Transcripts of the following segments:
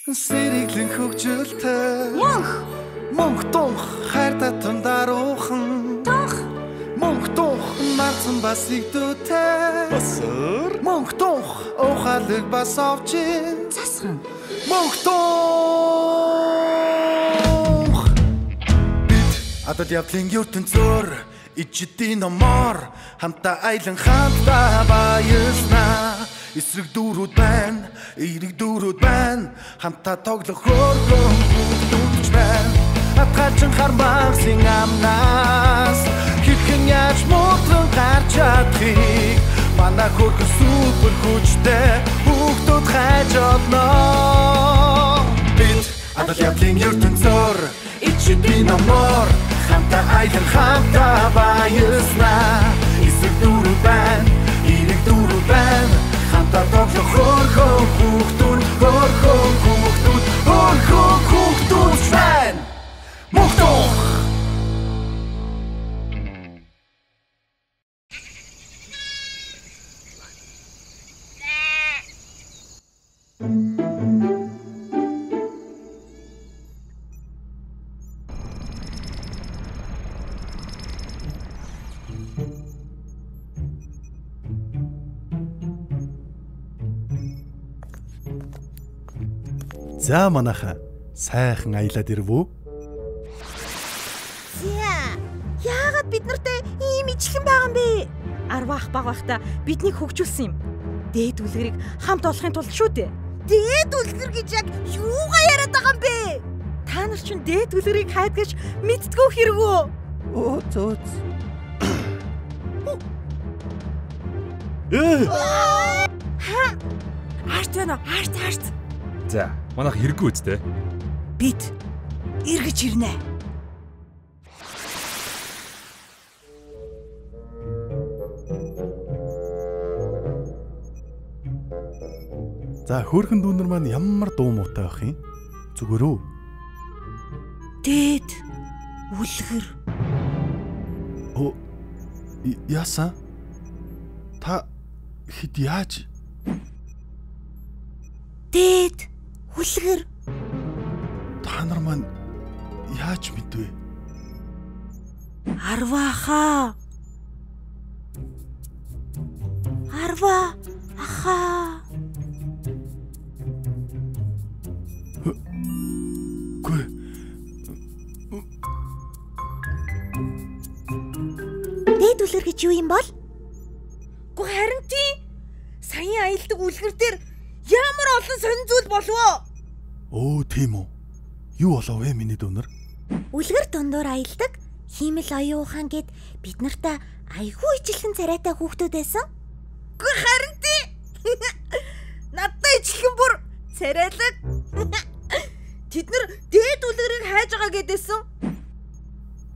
Сэриглэн хөгжилтэй Мөнх тунх хайр татан даруухан Мөнх тунх марцсан бас игдүүтэй Басар Мөнх тунх ухаалаг бас овчин засхан Мөнх тунх Бид адал явдлын ертөнцөөр ичдийн номоор хамтаа айлан хамтаа баяснаа эсрэг дүүрүүд байна эрэг дүүрүүд байна хамтаа тоглох хөргөн бүгдүүч байна атгачин хармагсын амнаас хэрхэн яаж муутран гарч чадхыг манай хөргөн супер хүчтэй бүгдүүд хайж олно бид адал явдлын ертөнцөөр ичдийн номоор хамтаа айлан хамтаа баяснаа эсрэг дүүрүүд байна эрэг дүүрүүд байна хамтаа тоглох хөргөн бүгдүүд байна мохтох За манайха сайхан аялаад ирвүү. Яагаад бид нартай ийм ижлэн байгаа юм бэ? Арваах багаахта биднийг хөгжүүлсэн юм. Дээд үлгэрийг хамт олохын тулд шүү дээ. Дээд үлгэр гэж яг юугаа яриад байгаа юм бэ? Та нар чинь дээд үлгэрийг хайдгаж мэддгүү хэрэггүй. Өөц. Хаарч байна. Хаарч. За, манайх хэрэггүй үстэй. Бид эргэж ирнэ. За хөөрхөн дүүнер маань ямар дуу муутай байх юм? Зүгээр үү? Дээд үлгэр. Оо яасан? Та хэд яаж? Дээд үлгэр. Та нар маань яаж мэдвэ? Арвааха. Гүй. Дээд үлгэр гэж юу юм бол? Гү харин тийм. Саяын аялдаг үлгэр дээр ямар олон сонин зүйл болов? Оо тийм үү. Юу болов вэ миний дүүнер? Үлгэр дундуур аялдаг хиймэл оюун ухаан гэд бид нартай айгүй ижилхэн царайтай хүүхдүүд байсан. Гү харин тийм. Надтай ижилхэн бүр царайлаг. Тэд нар дээд үлгэрийг хайж байгаа гэдээсэн.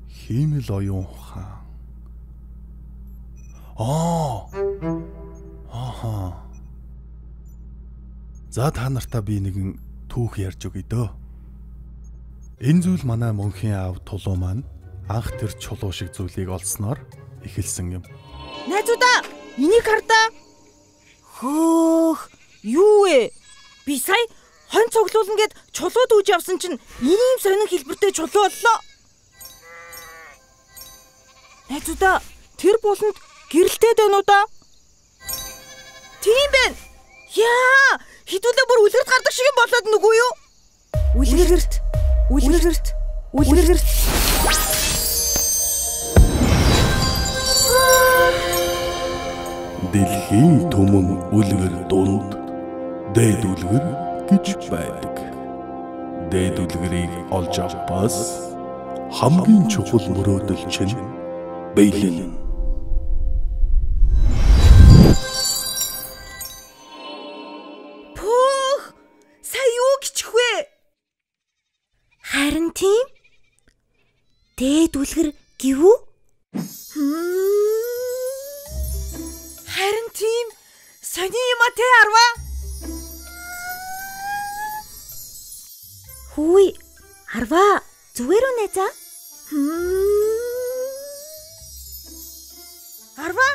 Хиймэл оюун ухаан. Ааха. За та нартаа би нэгэн түүх ярьж өгье дөө. Энэ зүйл манай мөнхийн аав тулуу маань анх тэр чулуу шиг зүйлийг олсноор эхэлсэн юм. Найзуудаа, энийг хардаа. Хөөх, юу вэ? Би сая хон цуглуулна гэд чулууд үүж явсан чинь ийм сонин хэлбэртэй чулуу боллоо. Найзуудаа, тэр буланд гэрэлтэй байна уу да? Тийм байна. Яа, хідүүлээ бүр үлгэрт гардаг шиг юм болоод нүгүү юу? Үлгэрт. Дэлхийн түмэн үлгэр дунд дээд үлгэр гэж байдаг. Дээд үлгэрийг олж авбас хамгийн чухал мөрөөдөл чинь бэлэн. Харин тийм. Дээд үлгэр гэвүү? Харин тийм. Сони юм а те арва. Хүй, арва. Зүгээр үү найзаа? Арва?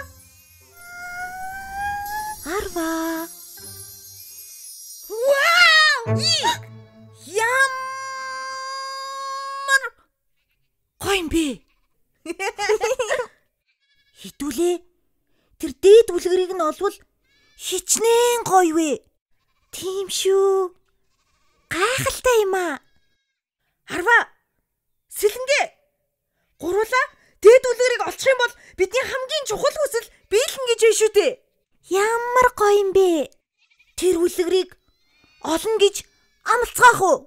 Вау! бэ? Хідүүлээ. Тэр дээд үлгэрийг нь олвол хичнээн гоё вэ. Тийм шүү. Гайхалтай юм аа. Арва. Сэлэнгэ. Гуруула дээд үлгэрийг олчих юм бол бидний хамгийн чухал хүсэл биелэн гэж байна шүү дээ. Ямар гоё юм бэ? Тэр үлгэрийг олно гэж амлацгаах уу?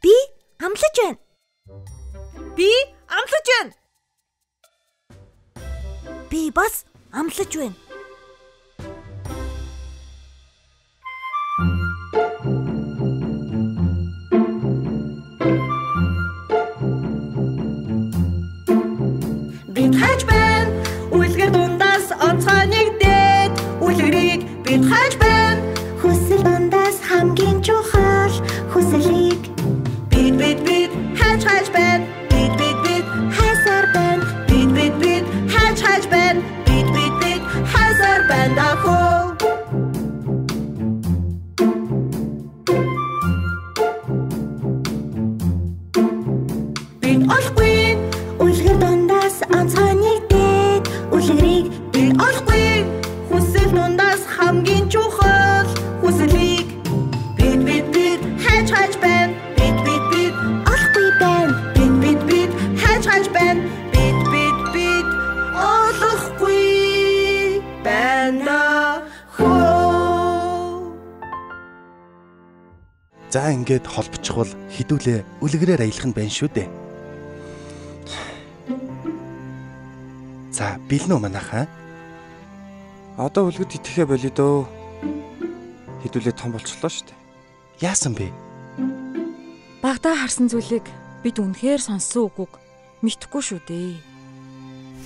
Би амлаж байна. Би амлаж байна. Би бас амлаж байна. Бид хайж байна. Үлгэр дундаас онцгой нэг дээд үлгэрийг бид хайж байна. Хүсэл дундаас хамгийн чухал хүслийг Бид хайж байна. Бид хайсаар байна. Бид хайж байна. Бид хайсаар байна дахөө. Бид олохгүй. Үлгэр дундаас онцгой нэг дээд үлгэрийг Бид олохгүй. Хүсэл дундаас хамгийн чухал хүслийг бид хайж байна. Бид олохгүй байна. Бид хайж байна. Бид олохгүй байна хөө. За ингээд холбочихвол хідүүлээ үлгэрээр аялах нь байна шүү дээ. За бэлнэ үү манайхаа? Одоо үлгэд итгэхэ болио дөө. Хідүүлээ том болчихлоо шүү дээ. Яасан бэ? Багтаа харсан зүйлийг бид үнэхээр сонссон үгүйг мэдхгүй шүү дээ.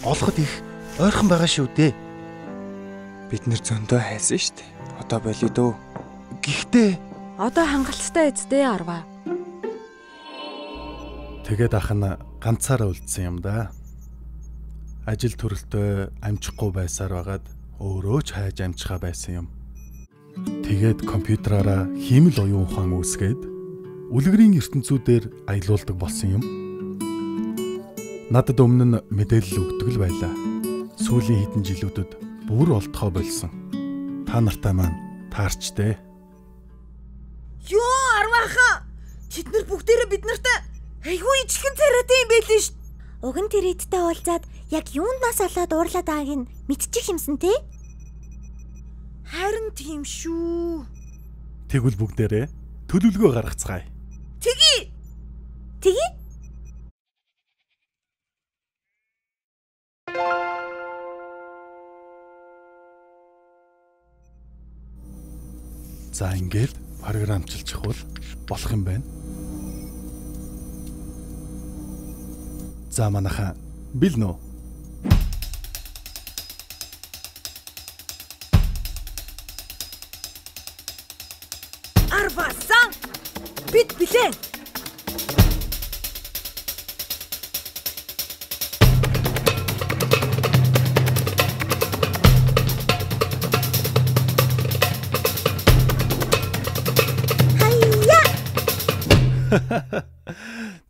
Олоход их ойрхон байгаа шүү дээ. Бид нэр зөндөө хайсан шүү дээ. Одоо болио дөө. Гэхдээ Одоо хангалттай эцтэй Арва. тэгээд ах нь ганцаараа үлдсэн юм да. Ажил төрөлтөө амжихгүй байсаар байгаад өөрөө ч хайж амжихаа байсан юм. Тэгээд компьютераараа хиймэл оюун ухаан үүсгээд үлгэрийн ертөнцүүдээр аялуулдаг болсон юм. Надад өмнө нь мэдээлэл өгдөг л байлаа. Сүүлийн хэдэн жилүүдэд бүр олдохоо болсон. Та нартай маань таарчтэй. Йоо Арваха. Тэд нар бүгдээрээ бид нартай айгүй ижилхэн царайтай юм байлээ шүү. Уг нь тэр эдтэй уулзаад яг юунднаас олоод уурлаад байгааг нь мэдчих юмсан те? Харин тийм шүү. Тэгвэл бүгдээрээ төлөвлөгөө гаргацгаая. Тэгье. За ингээд програмчилчих бол болох юм байна. За манайхаа бэлнэ үү? Арвасан. Бид билээ.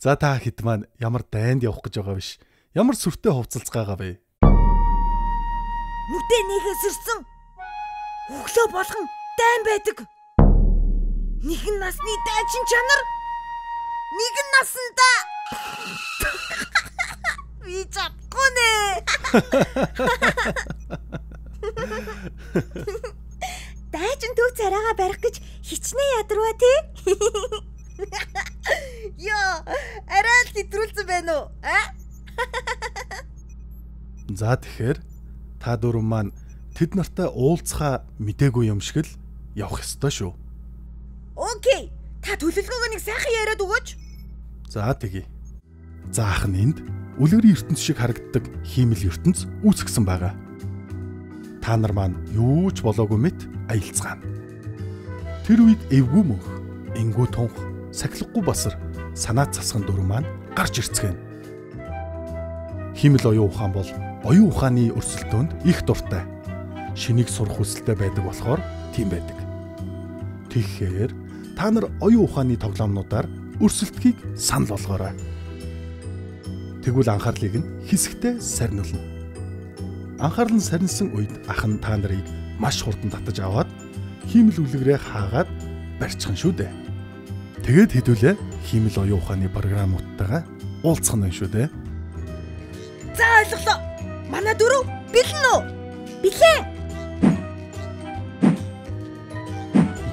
За та хэд маань ямар дайнд явах гэж байгаа биш. Ямар сүртэй хувцалцгаагаа бэ? Нүдээ нэхэсэрсэн. Өглөө болгон дайн байдаг. Нэгэн насны дайчин чанар. Нэгэн насанда. Би чадахгүй нэ. Дайчин төв царайгаа барих гэж хичнээн ядруу тий? Яа, арай л хэтрүүлсэн байна уу? За тэгэхээр та дөрвөн маань тэд нартай уулзахаа мдээгүй юм шиг л явах ёстой шүү. Окей. Та төлөвлөгөөг нэг сайхан яриад өгөөч. За тэгье. За ах нь энд үлгэрийн ертөнц шиг харагддаг хиймэл ертөнц үүсгэсэн байгаа. Та нар маань юу ч болоогүй мэт аялцгаана. Тэр үед эвгүй мөнх, энгүү тунх, сахилахгүй басар санаа засхан дөрвөн маань гарч ирцгэн. Хиймэл оюун ухаан бол оюун ухааны өрсөлдөөнд их дуртай. Шинийг сурах хүсэлтэй байдаг болохоор тийм байдаг. Тэгэхээр та нар оюун ухааны тоглоомнуудаар өрсөлдөхийг санал болгоорой. Тэгвэл анхаарлыг нь хэсэгтээ сарниулна. Анхаарал нь сарнсан үед ах нь та нарыг маш хурдан татаж аваад хиймэл үлгэрээ хаагаад барьчихна шүү дээ. Тэгээд хэдүүлээ хиймэл оюун ухааны програмуудтайгаа уулзах нь шүү дээ. За ойлголоо. Манай дөрөв бэлэн үү? Билээ.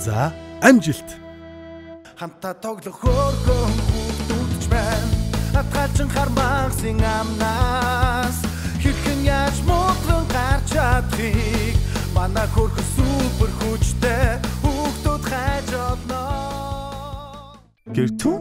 За, амжилт. Хамтаа тоглох хөөрхөн хүүхдүүдч байна. Атгалчин хармагсын амнаас хэрхэн яаж муутран гарч чадхийг манай хөрхөн супер хүчтэй хүүхдүүд хайж олноо. Гэртүү